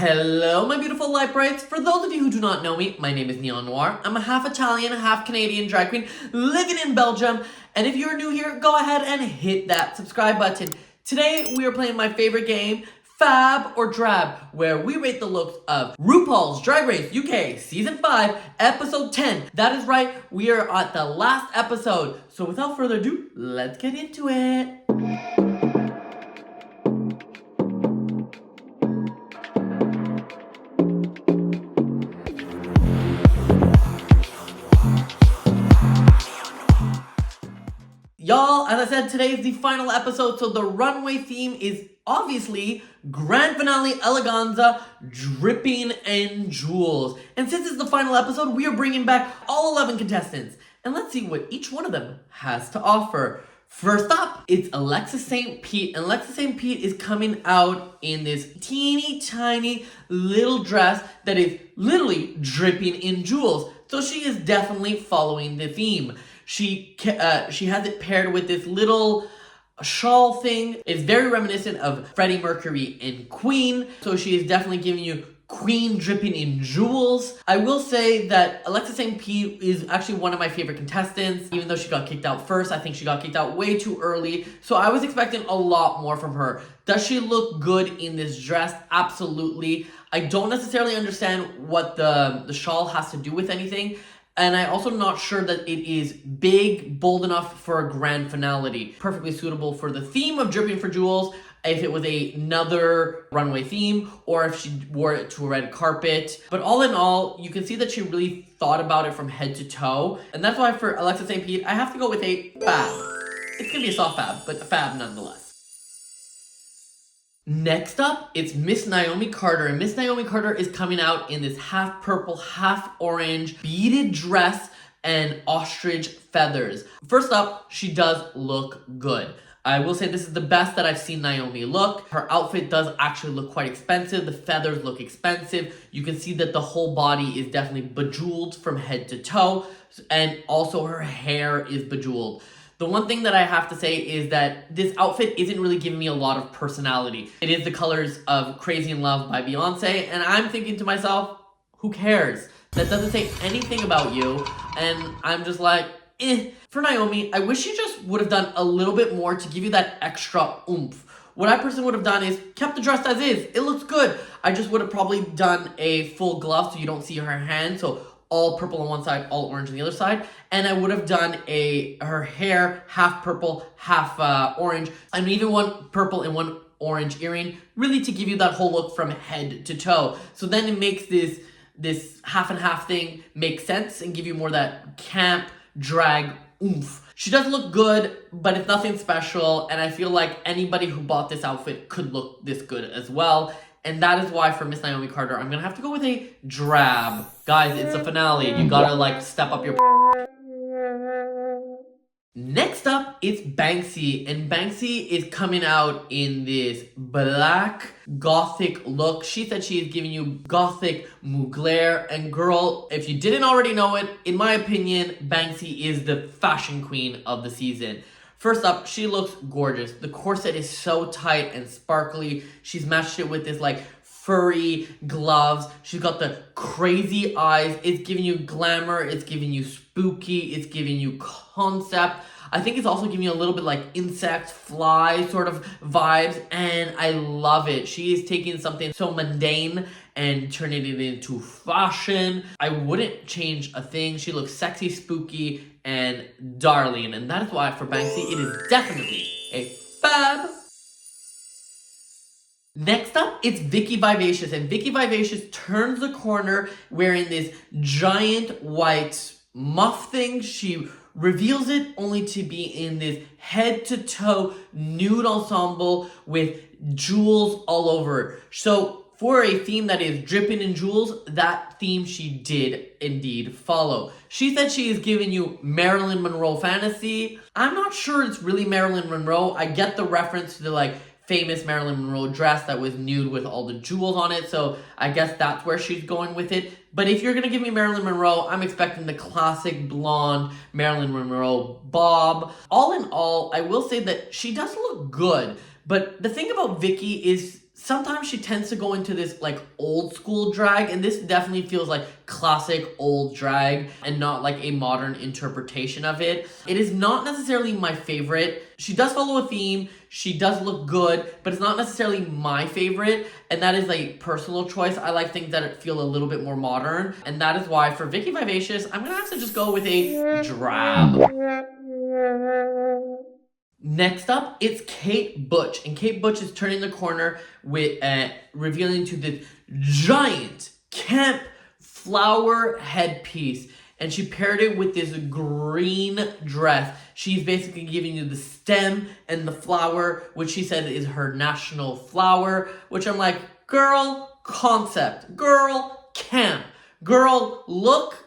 Hello, my beautiful light brights. For those of you who do not know me, my name is Neon Noire. I'm a half Italian, half Canadian drag queen living in Belgium. And if you're new here, go ahead and hit that subscribe button. Today, we are playing my favorite game, FAB or Drab, where we rate the looks of RuPaul's Drag Race UK Season 5, Episode 10. That is right, we are at the last episode. So without further ado, let's get into it. Y'all, as I said, today is the final episode, so the runway theme is obviously Grand Finale Eleganza, dripping in jewels. And since it's the final episode, we are bringing back all 11 contestants. And let's see what each one of them has to offer. First up, it's Alexis Saint-Pete. And Alexis Saint-Pete is coming out in this teeny tiny little dress that is literally dripping in jewels. So she is definitely following the theme. She has it paired with this little shawl thing. It's very reminiscent of Freddie Mercury in Queen. So she is definitely giving you Queen dripping in jewels. I will say that Alexis Saint-Pete is actually one of my favorite contestants. Even though she got kicked out first, I think she got kicked out way too early. So I was expecting a lot more from her. Does she look good in this dress? Absolutely. I don't necessarily understand what the shawl has to do with anything. And I'm also not sure that it is big, bold enough for a grand finale. Perfectly suitable for the theme of Dripping for Jewels, if it was another runway theme, or if she wore it to a red carpet. But all in all, you can see that she really thought about it from head to toe. And that's why for Alexis Saint-Pete, I have to go with a FAB. It's gonna be a soft FAB, but a FAB nonetheless. Next up, it's Miss Naomi Carter, and Miss Naomi Carter is coming out in this half purple, half orange beaded dress and ostrich feathers. First up, she does look good. I will say this is the best that I've seen Naomi look. Her outfit does actually look quite expensive. The feathers look expensive. You can see that the whole body is definitely bejeweled from head to toe, and also her hair is bejeweled. The one thing that I have to say is that this outfit isn't really giving me a lot of personality. It is the colors of Crazy in Love by Beyonce, and I'm thinking to myself, who cares? That doesn't say anything about you, and I'm just like, eh. For Naomi, I wish she just would have done a little bit more to give you that extra oomph. What I personally would have done is kept the dress as is. It looks good. I just would have probably done a full glove so you don't see her hand, so all purple on one side, all orange on the other side. And I would have done her hair half purple, half orange. And even one purple and one orange earring, really to give you that whole look from head to toe. So then it makes this half and half thing make sense and give you more that camp drag oomph. She does look good, but it's nothing special. And I feel like anybody who bought this outfit could look this good as well. And that is why for Miss Naomi Carter, I'm gonna have to go with a Drab. Guys, it's the finale. You gotta like step up your... Next up, it's Banksie. And Banksie is coming out in this black gothic look. She said she is giving you gothic mugler. And girl, if you didn't already know it, in my opinion, Banksie is the fashion queen of the season. First up, she looks gorgeous. The corset is so tight and sparkly. She's matched it with this like furry gloves. She's got the crazy eyes. It's giving you glamour. It's giving you spooky. It's giving you concept. I think it's also giving you a little bit like insect, fly sort of vibes. And I love it. She is taking something so mundane and turning it into fashion. I wouldn't change a thing. She looks sexy, spooky, and darling. And that is why for Banksie, it is definitely a FAB. Next up, it's Vicki Vivacious. And Vicki Vivacious turns the corner wearing this giant white muff thing. She reveals it only to be in this head-to-toe nude ensemble with jewels all over. So for a theme that is dripping in jewels, that theme she did indeed follow. She said she is giving you Marilyn Monroe fantasy. I'm not sure it's really Marilyn Monroe. I get the reference to the like famous Marilyn Monroe dress that was nude with all the jewels on it, so I guess that's where she's going with it. But if you're gonna give me Marilyn Monroe, I'm expecting the classic blonde Marilyn Monroe bob. All in all, I will say that she does look good, but the thing about Vicki is sometimes she tends to go into this like old school drag, and this definitely feels like classic old drag and not like a modern interpretation of it. It is not necessarily my favorite. She does follow a theme, she does look good, but it's not necessarily my favorite, and that is a personal choice. I like things that feel a little bit more modern, and that is why for Vicki Vivacious, I'm gonna have to just go with a drab. Next up, it's Kate Butch, and Kate Butch is turning the corner with revealing to this giant camp flower headpiece, and she paired it with this green dress. She's basically giving you the stem and the flower, which she said is her national flower, which I'm like, girl, concept, girl, camp, girl, look.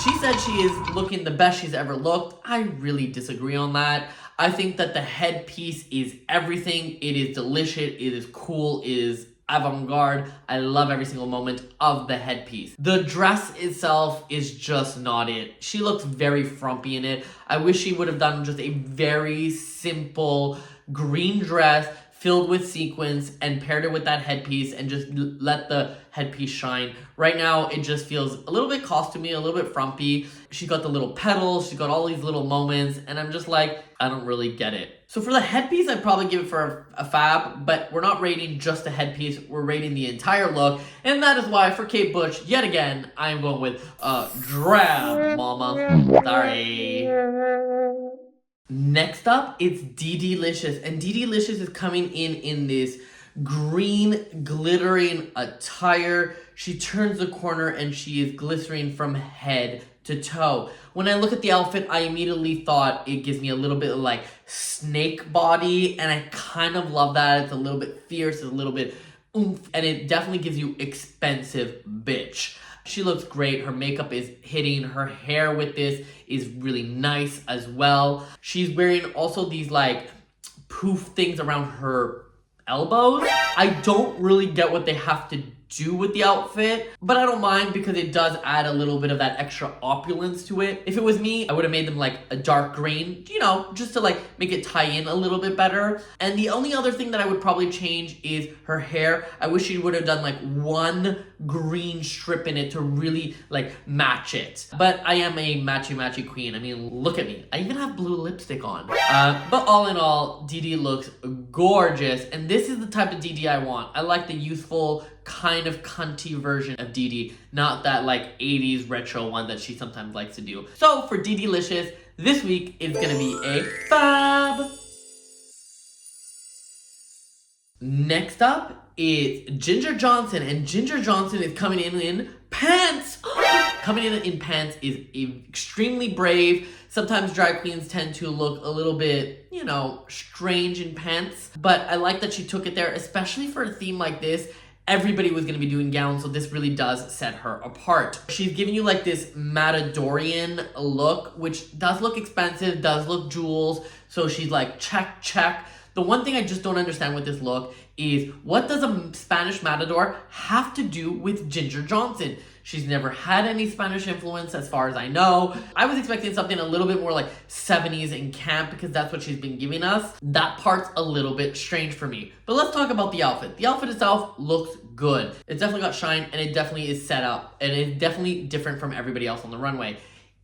She said she is looking the best she's ever looked. I really disagree on that. I think that the headpiece is everything. It is delicious. It is cool. It is avant-garde. I love every single moment of the headpiece. The dress itself is just not it. She looks very frumpy in it. I wish she would have done just a very simple green dress filled with sequins and paired it with that headpiece and just let the headpiece shine. Right now, it just feels a little bit costumey, a little bit frumpy. She got the little petals, she got all these little moments, and I'm just like, I don't really get it. So for the headpiece, I'd probably give it for a FAB, but we're not rating just the headpiece, we're rating the entire look, and that is why for Kate Butch, yet again, I am going with drab, mama. Sorry. Next up, it's DeDeLicious, and DeDeLicious is coming in this green glittering attire. She turns the corner and she is glittering from head to toe. When I look at the outfit, I immediately thought it gives me a little bit of like snake body, and I kind of love that. It's a little bit fierce, it's a little bit oomph, and it definitely gives you expensive bitch. She looks great. Her makeup is hitting. Her hair with this is really nice as well. She's wearing also these like poof things around her elbows. I don't really get what they have to do with the outfit, but I don't mind because it does add a little bit of that extra opulence to it. If it was me, I would have made them like a dark green, you know, just to like make it tie in a little bit better. And the only other thing that I would probably change is her hair. I wish she would have done like one green strip in it to really like match it. But I am a matchy queen. I mean, look at me. I even have blue lipstick on. But all in all, Dede looks gorgeous, and this is the type of Dede I want. I like the youthful, kind of cunty version of Dede, not that like 80s retro one that she sometimes likes to do. So for DeDeLicious, this week is gonna be a FAB. Next up is Ginger Johnson, and Ginger Johnson is coming in pants. Coming in pants is extremely brave. Sometimes drag queens tend to look a little bit, you know, strange in pants, but I like that she took it there, especially for a theme like this. Everybody was going to be doing gowns, so this really does set her apart. She's giving you like this Matadorian look, which does look expensive, does look jewels, so she's like, check. The one thing I just don't understand with this look is, what does a Spanish matador have to do with Ginger Johnson? She's never had any Spanish influence as far as I know. I was expecting something a little bit more like 70s and camp because that's what she's been giving us. That part's a little bit strange for me. But let's talk about the outfit. The outfit itself looks good. It's definitely got shine, and it definitely is set up, and it's definitely different from everybody else on the runway.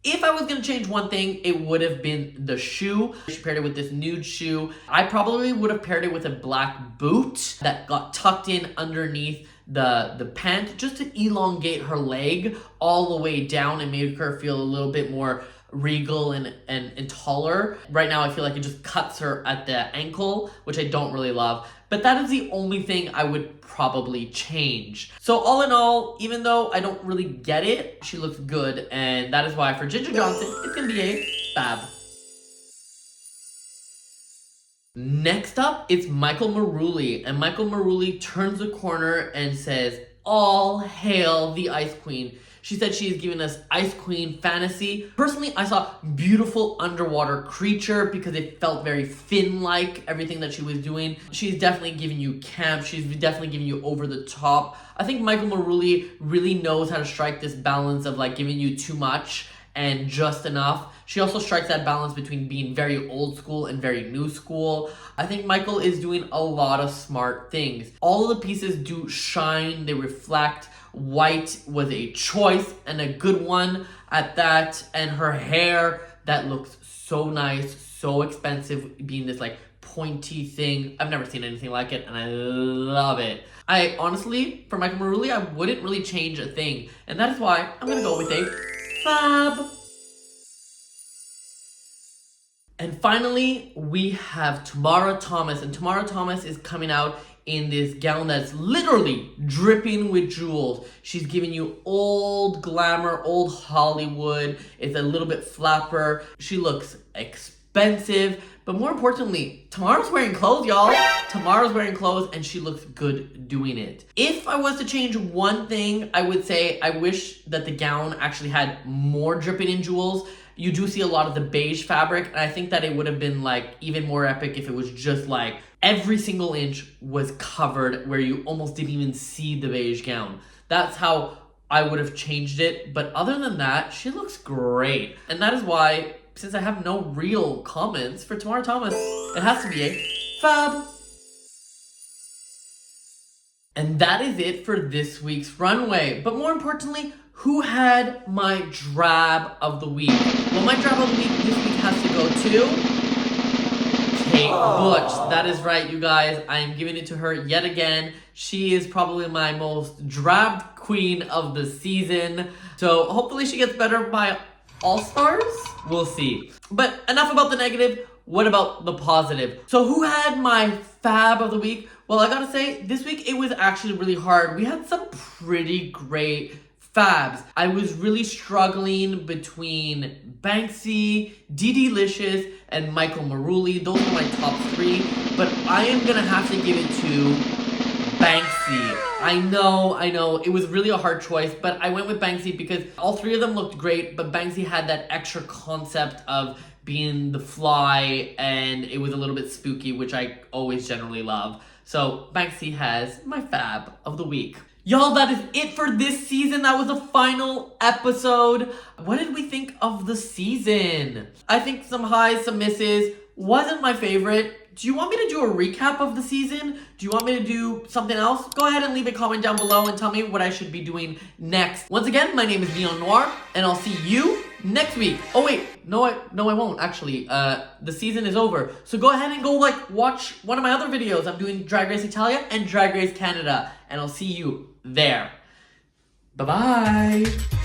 If I was going to change one thing, it would have been the shoe. She paired it with this nude shoe. I probably would have paired it with a black boot that got tucked in underneath the pant just to elongate her leg all the way down and make her feel a little bit more regal and taller. Right now I feel like it just cuts her at the ankle, which I don't really love. But that is the only thing I would probably change. So all in all, even though I don't really get it, she looks good, and that is why for Ginger Johnson, it's gonna be a FAB. Next up, it's Michael Marouli, and Michael Marouli turns the corner and says, "All hail the Ice Queen." She said she is giving us Ice Queen fantasy. Personally, I saw beautiful underwater creature because it felt very Finn-like, everything that she was doing. She's definitely giving you camp. She's definitely giving you over the top. I think Michael Marouli really knows how to strike this balance of like giving you too much and just enough. She also strikes that balance between being very old school and very new school. I think Michael is doing a lot of smart things. All of the pieces do shine, they reflect. White was a choice and a good one at that. And her hair, that looks so nice, so expensive, being this like pointy thing. I've never seen anything like it, and I love it. I honestly, for Michael Marouli, I wouldn't really change a thing. And that is why I'm gonna go with a FAB. And finally, we have Tomara Thomas. And Tomara Thomas is coming out in this gown that's literally dripping with jewels. She's giving you old glamour, old Hollywood. It's a little bit flapper. She looks expensive, but more importantly, Tamara's wearing clothes, y'all. Tamara's wearing clothes and she looks good doing it. If I was to change one thing, I would say I wish that the gown actually had more dripping in jewels. You do see a lot of the beige fabric, and I think that it would have been like even more epic if it was just like every single inch was covered where you almost didn't even see the beige gown. That's how I would have changed it. But other than that, she looks great. And that is why, since I have no real comments for Tomara Thomas, it has to be a FAB. And that is it for this week's runway. But more importantly, who had my drab of the week? Well, my drab of the week this week has to go to Kate Butch. That is right, you guys. I am giving it to her yet again. She is probably my most drabbed queen of the season. So hopefully she gets better by All-Stars. We'll see. But enough about the negative. What about the positive? So who had my FAB of the week? Well, I gotta say, this week it was actually really hard. We had some pretty great FABs. I was really struggling between Banksie, DeDeLicious, and Michael Marouli. Those are my top three, but I am gonna have to give it to Banksie. I know, it was really a hard choice, but I went with Banksie because all three of them looked great, but Banksie had that extra concept of being the fly, and it was a little bit spooky, which I always generally love. So Banksie has my FAB of the week. Y'all, that is it for this season. That was the final episode. What did we think of the season? I think some highs, some misses. Wasn't my favorite. Do you want me to do a recap of the season? Do you want me to do something else? Go ahead and leave a comment down below and tell me what I should be doing next. Once again, my name is Neon Noire, and I'll see you next week. Oh wait, no I won't actually. The season is over. So go ahead and go watch one of my other videos. I'm doing Drag Race Italia and Drag Race Canada, and I'll see you there. Bye-bye.